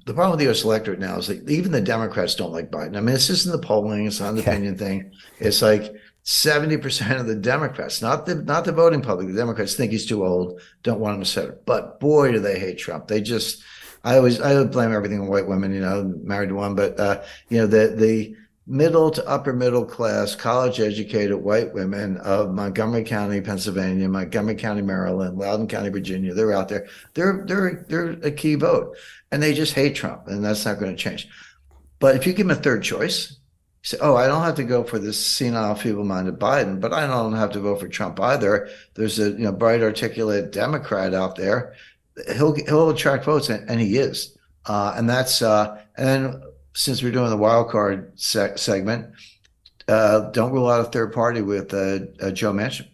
the problem with the U.S. electorate now is that even the Democrats don't like Biden. I mean, this isn't the polling; it's not an Okay. opinion thing. It's like 70% of the Democrats, not the voting public, the Democrats think he's too old, don't want him to settle. But boy, do they hate Trump. I would blame everything on white women. Married to one, but the middle to upper middle class, college educated white women of Montgomery County, Pennsylvania, Montgomery County, Maryland, Loudoun County, Virginia, they're out there. They're a key vote, and they just hate Trump, and that's not going to change. But if you give them a third choice, you say, "Oh, I don't have to go for this senile, feeble-minded Biden, but I don't have to vote for Trump either. There's a bright, articulate Democrat out there. He'll attract votes," and he is. And then since we're doing the wild card segment, don't rule out a third party with Joe Manchin.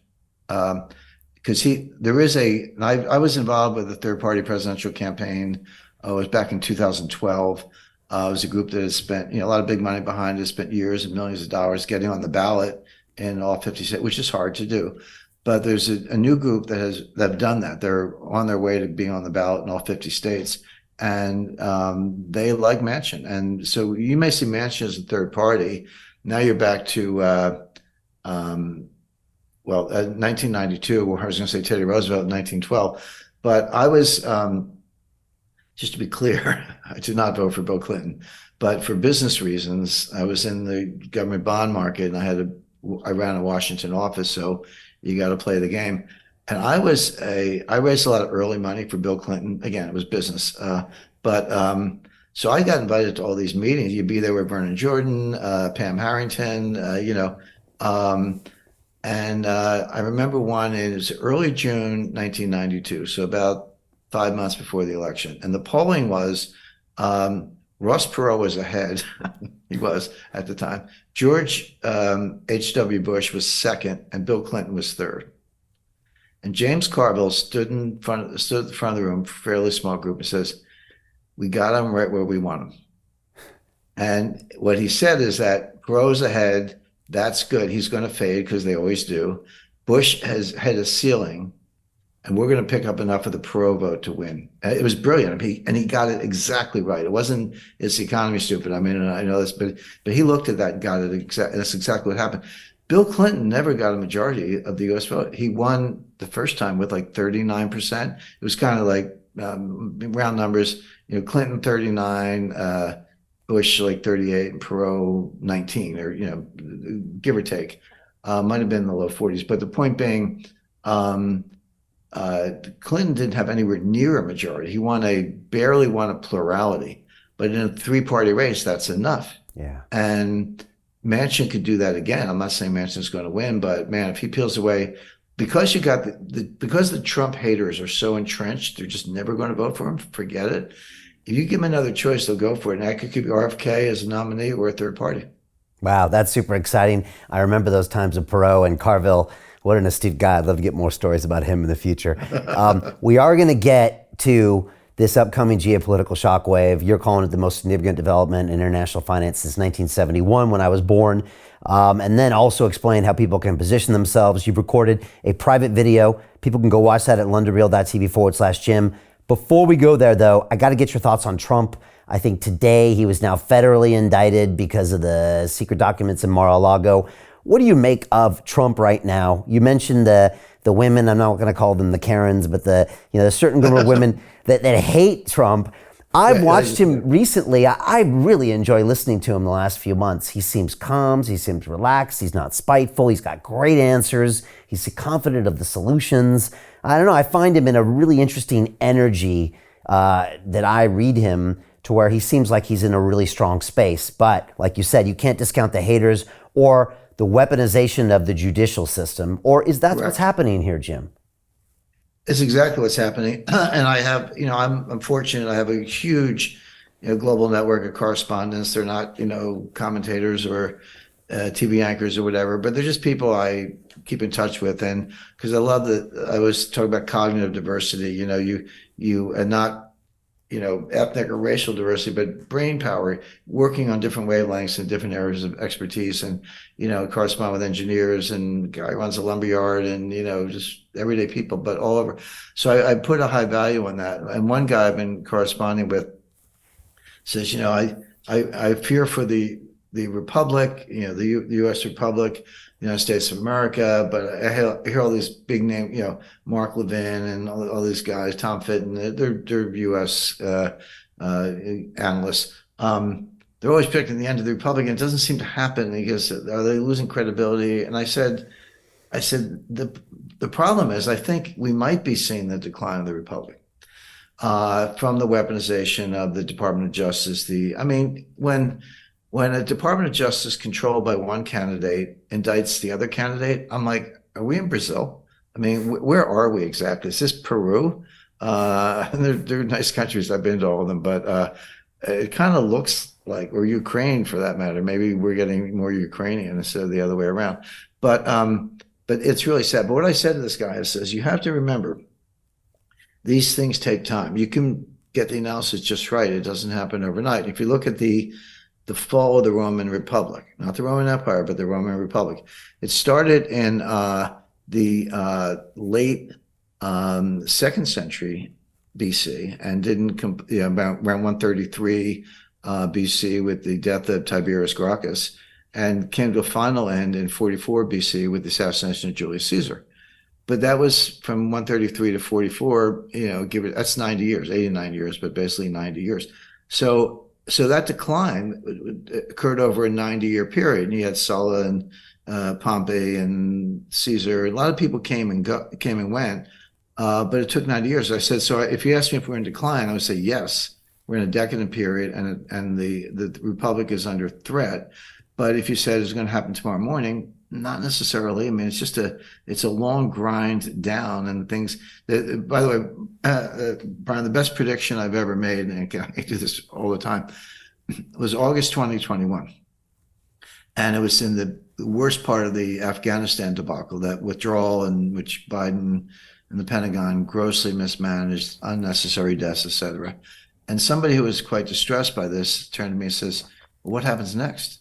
Because I was involved with the third party presidential campaign. It was back in 2012. It was a group that had spent a lot of big money behind it, spent years and millions of dollars getting on the ballot in all 50 states, which is hard to do. But there's a new group that have done that. They're on their way to being on the ballot in all 50 states, and they like Manchin. And so you may see Manchin as a third party. Now you're back to 1992, or I was going to say Teddy Roosevelt in 1912. But I was, just to be clear, I did not vote for Bill Clinton. But for business reasons, I was in the government bond market, and I ran a Washington office, so you got to play the game. And I raised a lot of early money for Bill Clinton. Again, it was business. So I got invited to all these meetings. You'd be there with Vernon Jordan, Pam Harrington, and I remember one, it was early June 1992, so about 5 months before the election. And the polling was Ross Perot was ahead. He was at the time. George H.W. Bush was second, and Bill Clinton was third. And James Carville stood at the front of the room, fairly small group, and says, "We got him right where we want him." And what he said is that Perot's ahead. That's good. He's going to fade because they always do. Bush has had a ceiling, and we're going to pick up enough of the Perot vote to win. It was brilliant. And he got it exactly right. It wasn't, it's the economy stupid. I mean, I know this, but he looked at that and got it exactly. That's exactly what happened. Bill Clinton never got a majority of the U.S. vote. He won the first time with like 39%. It was kind of like round numbers, Clinton 39, Bush like 38, and Perot 19, or give or take. Might have been in the low 40s. But the point being, Clinton didn't have anywhere near a majority. He barely won a plurality. But in a three-party race, that's enough. Yeah. And Manchin could do that again. I'm not saying Manchin's going to win, but man, if he peels away, because you got because the Trump haters are so entrenched, they're just never going to vote for him. Forget it. If you give them another choice, they'll go for it. And that could keep RFK as a nominee or a third party. Wow, that's super exciting. I remember those times of Perot and Carville. What an astute guy. I'd love to get more stories about him in the future. We are going to get to this upcoming geopolitical shockwave. You're calling it the most significant development in international finance since 1971, when I was born. And then also explain how people can position themselves. You've recorded a private video. People can go watch that at londonreal.tv/Jim. Before we go there, though, I got to get your thoughts on Trump. I think today he was now federally indicted because of the secret documents in Mar-a-Lago. What do you make of Trump right now? You mentioned the women. I'm not going to call them the Karens, but the certain group of women that hate Trump. I've watched him recently. I really enjoy listening to him the last few months. He seems calm. He seems relaxed. He's not spiteful. He's got great answers. He's confident of the solutions. I don't know. I find him in a really interesting energy that I read him to where he seems like he's in a really strong space. But like you said, you can't discount the haters or the weaponization of the judicial system. Or is that what's happening here, Jim? It's exactly what's happening. And I have, I'm fortunate. I have a huge, global network of correspondents. They're not, commentators or TV anchors or whatever, but they're just people I keep in touch with. And because I love that, I was talking about cognitive diversity, you and not, ethnic or racial diversity, but brain power, working on different wavelengths and different areas of expertise, and correspond with engineers and guy who runs a lumberyard, and just everyday people, but all over. So I put a high value on that. And one guy I've been corresponding with, Says, I fear for the republic, the U.S. Republic, the United States of America, but I hear all these big names, Mark Levin and all these guys, Tom Fitton, they're U.S. Analysts. They're always picking the end of the republic, and it doesn't seem to happen. He goes, are they losing credibility? And I said, the problem is, I think we might be seeing the decline of the republic from the weaponization of the Department of Justice. When a Department of Justice controlled by one candidate indicts the other candidate, I'm like, are we in Brazil? Where are we exactly? Is this Peru? They're nice countries. I've been to all of them, but it kind of looks like, or Ukraine for that matter. Maybe we're getting more Ukrainian instead of the other way around. But it's really sad. But what I said to this guy is, you have to remember, these things take time. You can get the analysis just right. It doesn't happen overnight. If you look at the fall of the Roman Republic, not the Roman Empire, but the Roman Republic, it started in the late 2nd century BC and didn't around 133 BC with the death of Tiberius Gracchus, and came to a final end in 44 BC with the assassination of Julius Caesar. But that was from 133 to 44, that's 90 years, 89 years, but basically 90 years. So that decline occurred over a 90-year period. And you had Sulla and Pompey and Caesar. A lot of people came and went, but it took 90 years. I said, so if you ask me if we're in decline, I would say yes, we're in a decadent period, and the republic is under threat. But if you said it's going to happen tomorrow morning, not necessarily. It's a long grind down, and things. By the way, Brian, the best prediction I've ever made, and I do this all the time, was August 2021, and it was in the worst part of the Afghanistan debacle, that withdrawal in which Biden and the Pentagon grossly mismanaged, unnecessary deaths, etc. And somebody who was quite distressed by this turned to me and says, well, "What happens next?"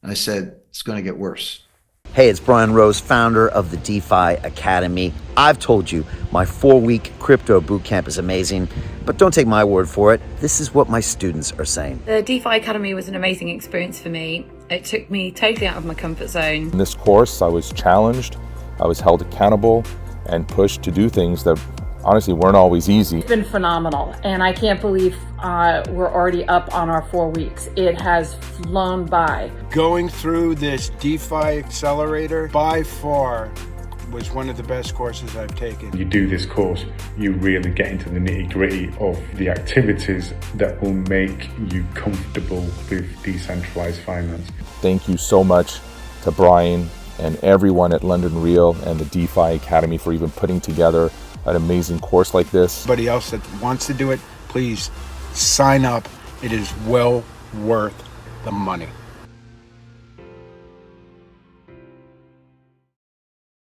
And I said, "It's going to get worse." Hey, it's Brian Rose, founder of the DeFi Academy. I've told you, my 4-week crypto bootcamp is amazing, but don't take my word for it. This is what my students are saying. The DeFi Academy was an amazing experience for me. It took me totally out of my comfort zone. In this course, I was challenged, I was held accountable, and pushed to do things that honestly weren't always easy. It's been phenomenal, and I can't believe we're already up on our 4 weeks. It has flown by. Going through this DeFi accelerator by far was one of the best courses I've taken. You do this course, you really get into the nitty-gritty of the activities that will make you comfortable with decentralized finance. Thank you so much to Brian and everyone at London Real and the DeFi Academy for even putting together an amazing course like this. Anybody else that wants to do it, please sign up. It is well worth the money.